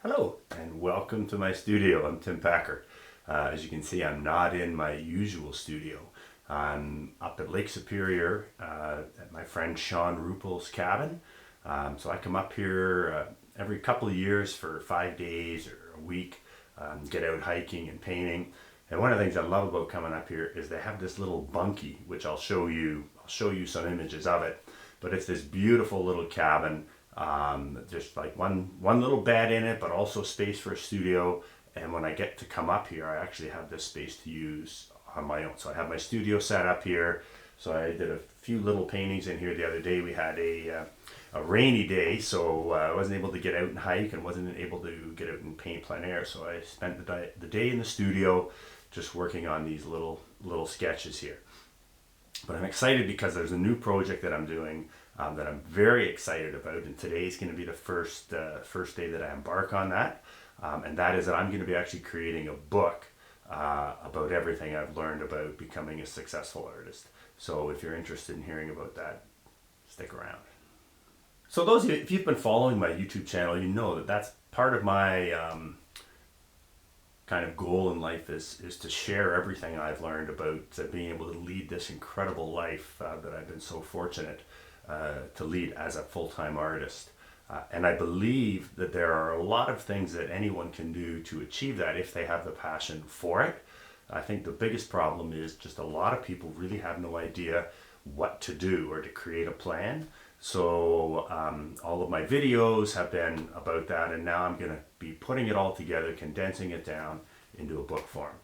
Hello and welcome to my studio. I'm Tim Packer. As you can see, I'm not in my usual studio. I'm up at Lake Superior at my friend Sean Ruppel's cabin. So I come up here every couple of years for 5 days or a week, get out hiking and painting. And one of the things I love about coming up here is they have this little bunkie, which I'll show you. I'll show you some images of it. But it's this beautiful little cabin, just like one little bed in it, but also space for a studio. And when I get to come up here, I actually have this space to use on my own. So I have my studio set up here. So I did a few little paintings in here the other day. We had a rainy day, so I wasn't able to get out and hike and wasn't able to get out and paint plein air. So I spent the day in the studio just working on these little sketches here. But I'm excited because there's a new project that I'm doing that I'm very excited about, and today is going to be the first day that I embark on that, and that is that I'm going to be actually creating a book about everything I've learned about becoming a successful artist. So if you're interested in hearing about that, stick around. So those of you, if you've been following my YouTube channel, you know that that's part of my kind of goal in life is to share everything I've learned about being able to lead this incredible life that I've been so fortunate to lead as a full-time artist. And I believe that there are a lot of things that anyone can do to achieve that if they have the passion for it. I think the biggest problem is just a lot of people really have no idea what to do or to create a plan. So all of my videos have been about that, and now I'm going to be putting it all together, condensing it down into a book form.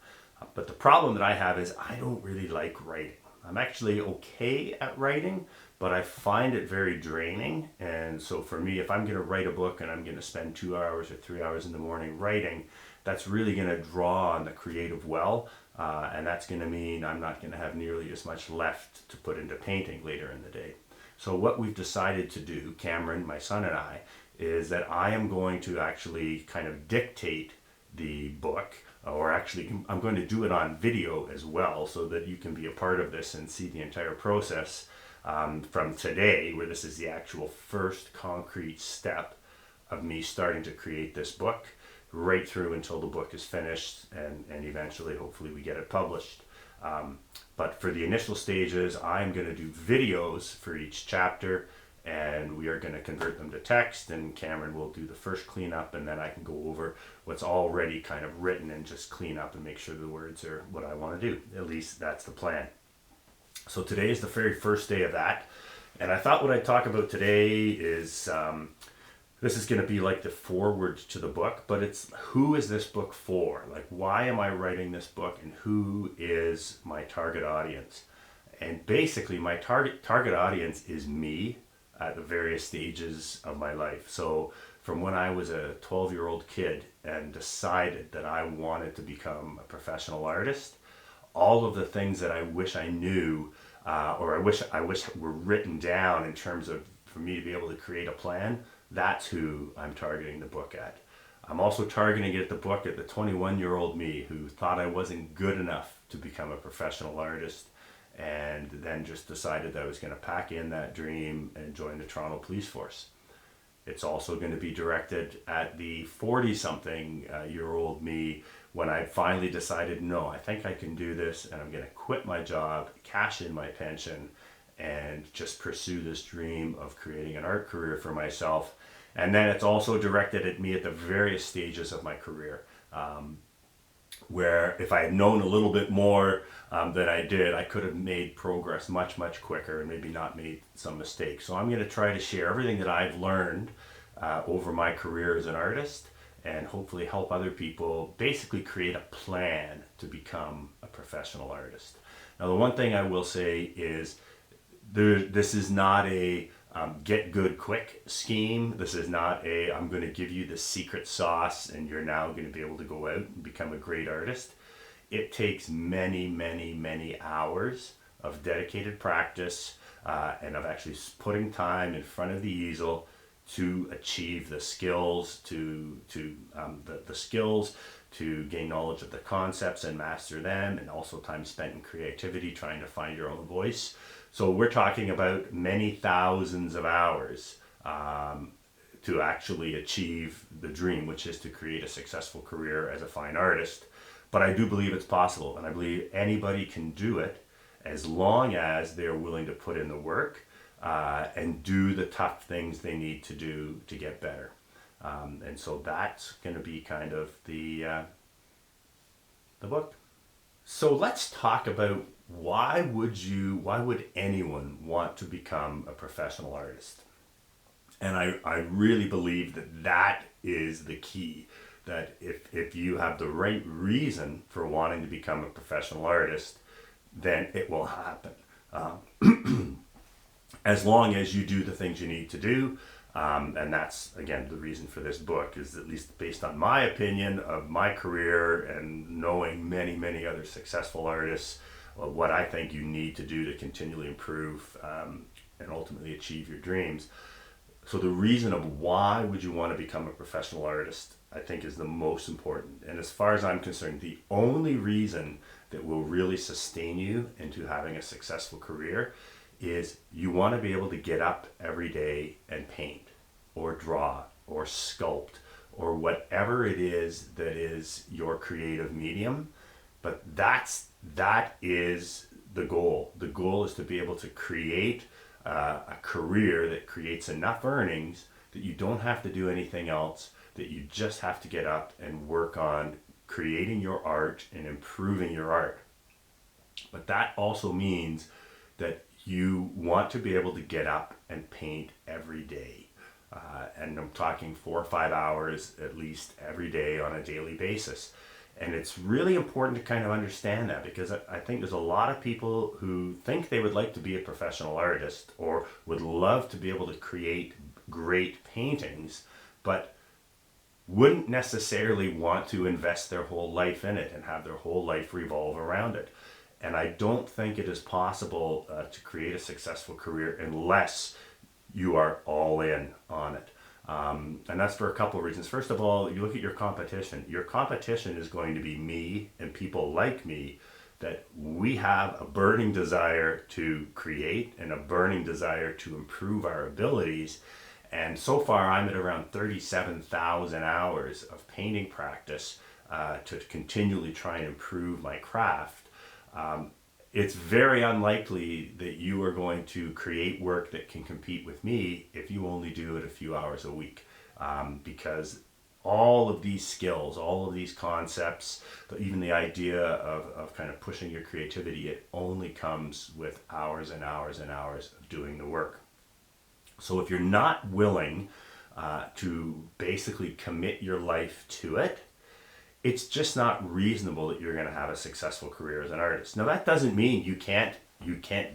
But the problem that I have is I don't really like writing. I'm actually okay at writing, but I find it very draining. And so for me, if I'm going to write a book and I'm going to spend 2 hours or 3 hours in the morning writing, that's really going to draw on the creative well. And that's going to mean I'm not going to have nearly as much left to put into painting later in the day. So what we've decided to do, Cameron, my son and I, is that I am going to actually kind of dictate the book, or actually I'm going to do it on video as well so that you can be a part of this and see the entire process from today, where this is the actual first concrete step of me starting to create this book, right through until the book is finished and eventually hopefully we get it published. But for the initial stages, I'm going to do videos for each chapter, and we are going to convert them to text, and Cameron will do the first cleanup, and then I can go over what's already kind of written and just clean up and make sure the words are what I want to do. At least that's the plan. So today is the very first day of that, and I thought what I'd talk about today is this is going to be like the foreword to the book, but it's who is this book for? Like, why am I writing this book, and who is my target audience? And basically, my target audience is me at the various stages of my life. So from when I was a 12-year-old kid and decided that I wanted to become a professional artist, all of the things that I wish I knew, or I wish were written down in terms of for me to be able to create a plan. That's who I'm targeting the book at. I'm also targeting the book at the 21-year-old me who thought I wasn't good enough to become a professional artist, and then just decided that I was going to pack in that dream and join the Toronto Police Force. It's also going to be directed at the 40-something-year-old me when I finally decided, no, I think I can do this, and I'm going to quit my job, cash in my pension, and just pursue this dream of creating an art career for myself. And then it's also directed at me at the various stages of my career, where if I had known a little bit more than I did, I could have made progress much, much quicker and maybe not made some mistakes. So I'm going to try to share everything that I've learned over my career as an artist, and hopefully help other people basically create a plan to become a professional artist. Now, the one thing I will say is this is not a get good quick scheme. This is not a I'm going to give you the secret sauce and you're now going to be able to go out and become a great artist. It takes many, many, many hours of dedicated practice and of actually putting time in front of the easel to achieve the skills, the skills to gain knowledge of the concepts and master them, and also time spent in creativity trying to find your own voice. So we're talking about many thousands of hours to actually achieve the dream, which is to create a successful career as a fine artist. But I do believe it's possible, and I believe anybody can do it as long as they're willing to put in the work and do the tough things they need to do to get better. And so that's going to be kind of the book. So let's talk about why would anyone want to become a professional artist? And I really believe that is the key. That if you have the right reason for wanting to become a professional artist, then it will happen. As long as you do the things you need to do. And that's, again, the reason for this book, is at least based on my opinion of my career and knowing many, many other successful artists, what I think you need to do to continually improve and ultimately achieve your dreams. So the reason of why would you want to become a professional artist, I think, is the most important. And as far as I'm concerned, the only reason that will really sustain you into having a successful career is you want to be able to get up every day and paint or draw or sculpt or whatever it is that is your creative medium. But that is the goal. The goal is to be able to create a career that creates enough earnings that you don't have to do anything else, that you just have to get up and work on creating your art and improving your art. But that also means that you want to be able to get up and paint every day. And I'm talking 4 or 5 hours at least every day on a daily basis. And it's really important to kind of understand that, because I think there's a lot of people who think they would like to be a professional artist or would love to be able to create great paintings, but wouldn't necessarily want to invest their whole life in it and have their whole life revolve around it. And I don't think it is possible to create a successful career unless you are all in on it. And that's for a couple of reasons. First of all, you look at your competition. Your competition is going to be me and people like me, that we have a burning desire to create and a burning desire to improve our abilities. And so far, I'm at around 37,000 hours of painting practice to continually try and improve my craft. It's very unlikely that you are going to create work that can compete with me if you only do it a few hours a week, because all of these skills, all of these concepts, even the idea of kind of pushing your creativity, it only comes with hours and hours and hours of doing the work. So if you're not willing to basically commit your life to it, it's just not reasonable that you're going to have a successful career as an artist. Now, that doesn't mean you can't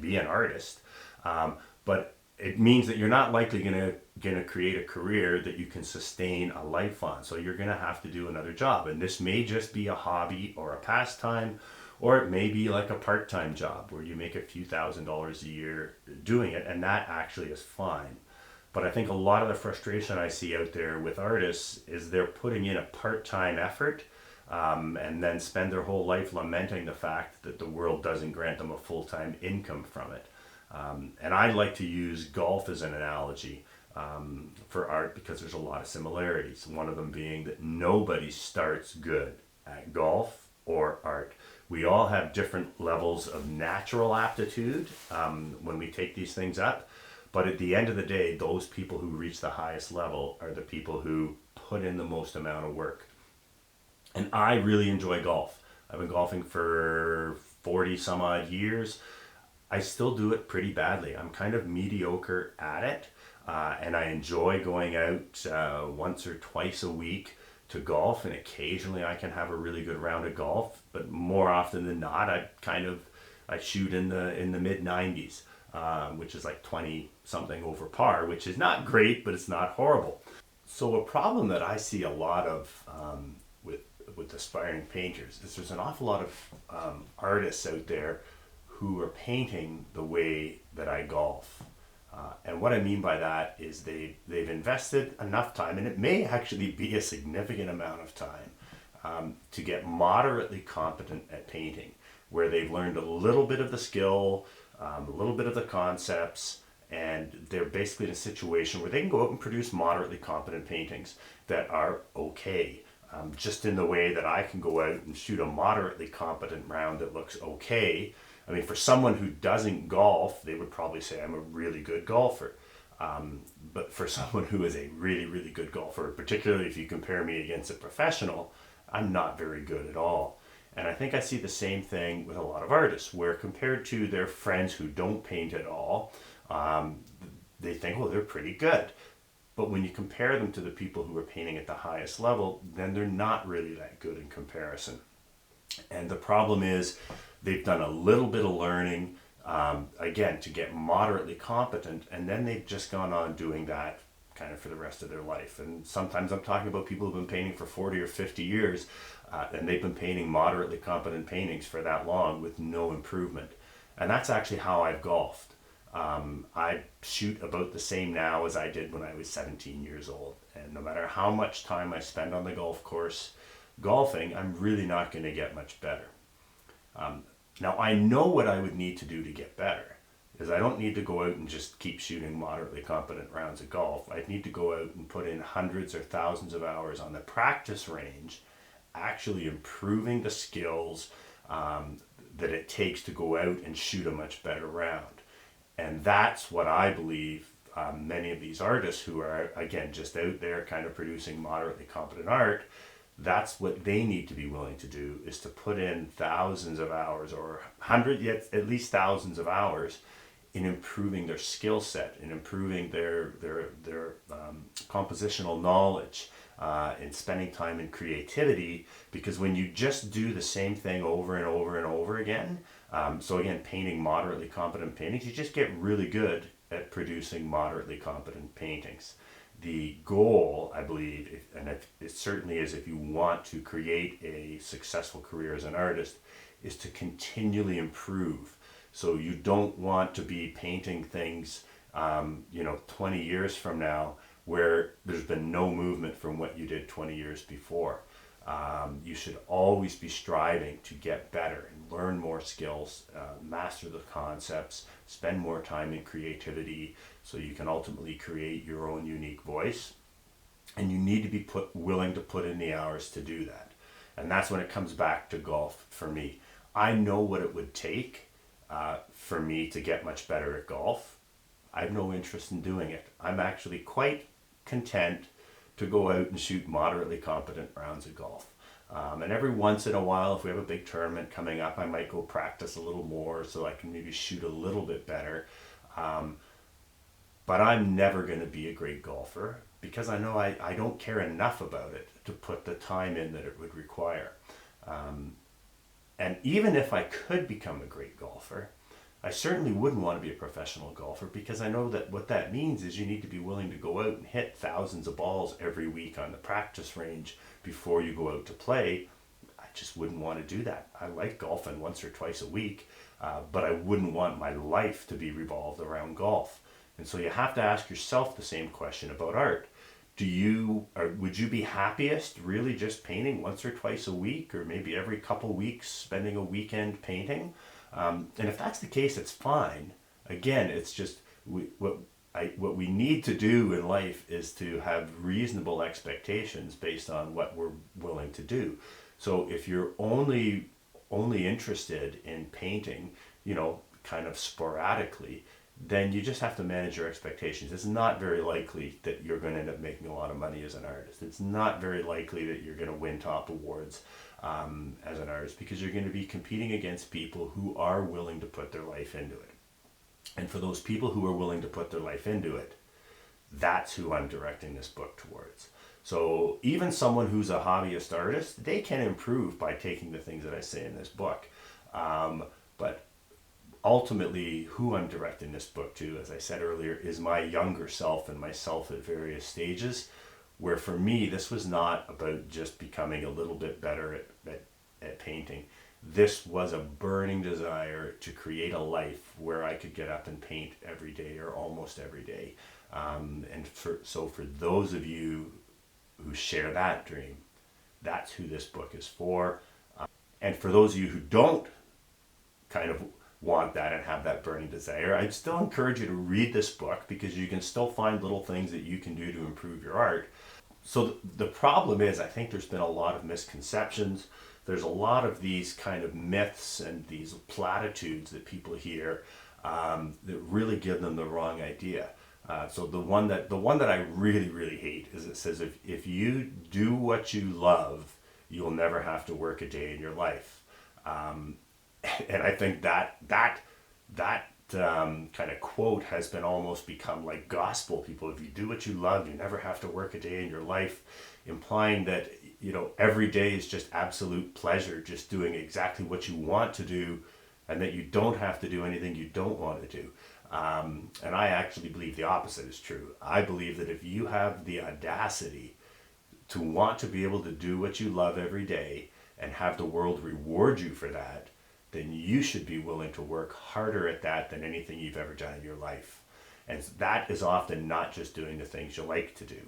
be an artist, but it means that you're not likely going to create a career that you can sustain a life on. So you're going to have to do another job, and this may just be a hobby or a pastime, or it may be like a part-time job where you make a few $1,000s a year doing it, and that actually is fine. But I think a lot of the frustration I see out there with artists is they're putting in a part-time effort and then spend their whole life lamenting the fact that the world doesn't grant them a full-time income from it. And I like to use golf as an analogy for art, because there's a lot of similarities. One of them being that nobody starts good at golf or art. We all have different levels of natural aptitude when we take these things up. But at the end of the day, those people who reach the highest level are the people who put in the most amount of work. And I really enjoy golf. I've been golfing for 40 some odd years. I still do it pretty badly. I'm kind of mediocre at it. And I enjoy going out once or twice a week to golf. And occasionally I can have a really good round of golf. But more often than not, I shoot in the mid 90s. Which is like 20 something over par, which is not great, but it's not horrible. So a problem that I see a lot of with aspiring painters is there's an awful lot of artists out there who are painting the way that I golf. And what I mean by that is they've invested enough time, and it may actually be a significant amount of time, to get moderately competent at painting, where they've learned a little bit of the skill, a little bit of the concepts, and they're basically in a situation where they can go out and produce moderately competent paintings that are okay. Just in the way that I can go out and shoot a moderately competent round that looks okay. I mean, for someone who doesn't golf, they would probably say I'm a really good golfer. But for someone who is a really, really good golfer, particularly if you compare me against a professional, I'm not very good at all. And I think I see the same thing with a lot of artists, where compared to their friends who don't paint at all, they think, well, they're pretty good. But when you compare them to the people who are painting at the highest level, then they're not really that good in comparison. And the problem is they've done a little bit of learning, again, to get moderately competent, and then they've just gone on doing that kind of for the rest of their life. And sometimes I'm talking about people who've been painting for 40 or 50 years, and they've been painting moderately competent paintings for that long with no improvement. And that's actually how I've golfed. I shoot about the same now as I did when I was 17 years old. And no matter how much time I spend on the golf course golfing, I'm really not going to get much better. Now, I know what I would need to do to get better, is I don't need to go out and just keep shooting moderately competent rounds of golf. I'd need to go out and put in hundreds or thousands of hours on the practice range, actually improving the skills that it takes to go out and shoot a much better round. And that's what I believe many of these artists who are, again, just out there kind of producing moderately competent art, that's what they need to be willing to do, is to put in thousands of hours, or yet at least thousands of hours, in improving their skill set, in improving their compositional knowledge, in spending time in creativity. Because when you just do the same thing over and over and over again, so again, painting moderately competent paintings, you just get really good at producing moderately competent paintings. The goal, I believe, and it certainly is, if you want to create a successful career as an artist, is to continually improve. So you don't want to be painting things, 20 years from now where there's been no movement from what you did 20 years before. You should always be striving to get better and learn more skills, master the concepts, spend more time in creativity, so you can ultimately create your own unique voice. And you need to be willing to put in the hours to do that. And that's when it comes back to golf for me. I know what it would take for me to get much better at golf. I have no interest in doing it. I'm actually quite content to go out and shoot moderately competent rounds of golf. And every once in a while, if we have a big tournament coming up, I might go practice a little more so I can maybe shoot a little bit better. But I'm never going to be a great golfer, because I know I don't care enough about it to put the time in that it would require. And even if I could become a great golfer, I certainly wouldn't want to be a professional golfer, because I know that what that means is you need to be willing to go out and hit thousands of balls every week on the practice range before you go out to play. I just wouldn't want to do that. I like golfing once or twice a week, but I wouldn't want my life to be revolved around golf. And so you have to ask yourself the same question about art. Would you be happiest really just painting once or twice a week, or maybe every couple weeks spending a weekend painting? And if that's the case, it's fine. Again, it's just what we need to do in life is to have reasonable expectations based on what we're willing to do. So if you're only interested in painting, kind of sporadically, then you just have to manage your expectations. It's not very likely that you're going to end up making a lot of money as an artist. It's not very likely that you're going to win top awards as an artist, because you're going to be competing against people who are willing to put their life into it. And for those people who are willing to put their life into it, that's who I'm directing this book towards. So even someone who's a hobbyist artist, they can improve by taking the things that I say in this book. But ultimately, who I'm directing this book to, as I said earlier, is my younger self and myself at various stages, where for me, this was not about just becoming a little bit better at painting. This was a burning desire to create a life where I could get up and paint every day, or almost every day. And for those of you who share that dream, that's who this book is for. And for those of you who don't kind of want that and have that burning desire, I'd still encourage you to read this book because you can still find little things that you can do to improve your art. So the problem is, I think there's been a lot of misconceptions. There's a lot of these kind of myths and these platitudes that people hear that really give them the wrong idea. So the one that I really hate is it says if you do what you love, you'll never have to work a day in your life. Um, and I think that kind of quote has been almost become like gospel. People, if you do what you love, you never have to work a day in your life, implying that every day is just absolute pleasure, just doing exactly what you want to do, and that you don't have to do anything you don't want to do. And I actually believe the opposite is true. I believe that if you have the audacity to want to be able to do what you love every day and have the world reward you for that, then you should be willing to work harder at that than anything you've ever done in your life. And that is often not just doing the things you like to do.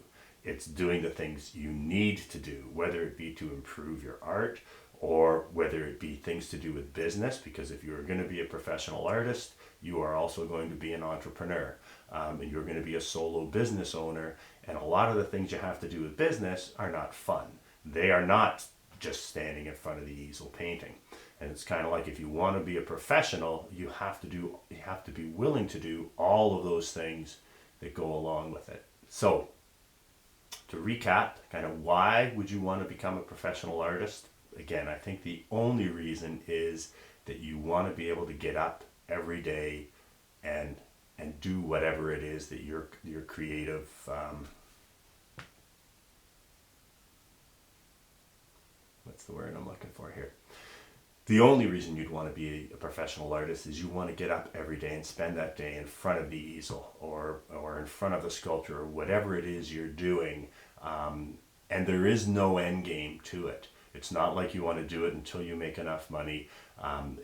It's doing the things you need to do, whether it be to improve your art or whether it be things to do with business, because if you're going to be a professional artist, you are also going to be an entrepreneur, and you're going to be a solo business owner. And a lot of the things you have to do with business are not fun. They are not just standing in front of the easel painting. And it's kind of like if you want to be a professional, you have to be willing to do all of those things that go along with it. So to recap, kind of why would you want to become a professional artist? Again, I think the only reason is that you want to be able to get up every day and do whatever it is that your creative what's the word I'm looking for here? The only reason you'd want to be a professional artist is you want to get up every day and spend that day in front of the easel or in front of the sculpture or whatever it is you're doing. And there is no end game to it. It's not like you want to do it until you make enough money.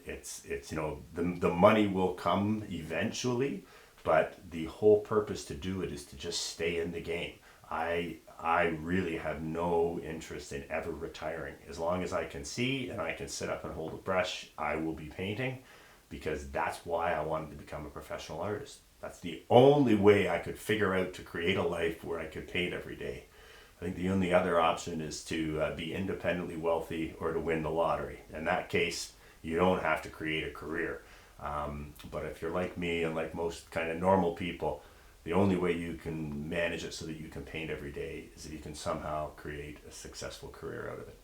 It's the money will come eventually, but the whole purpose to do it is to just stay in the game. I really have no interest in ever retiring. As long as I can see and I can sit up and hold a brush, I will be painting, because that's why I wanted to become a professional artist. That's the only way I could figure out to create a life where I could paint every day. I think the only other option is to be independently wealthy or to win the lottery. In that case, you don't have to create a career. But if you're like me and like most kind of normal people, the only way you can manage it so that you can paint every day is if you can somehow create a successful career out of it.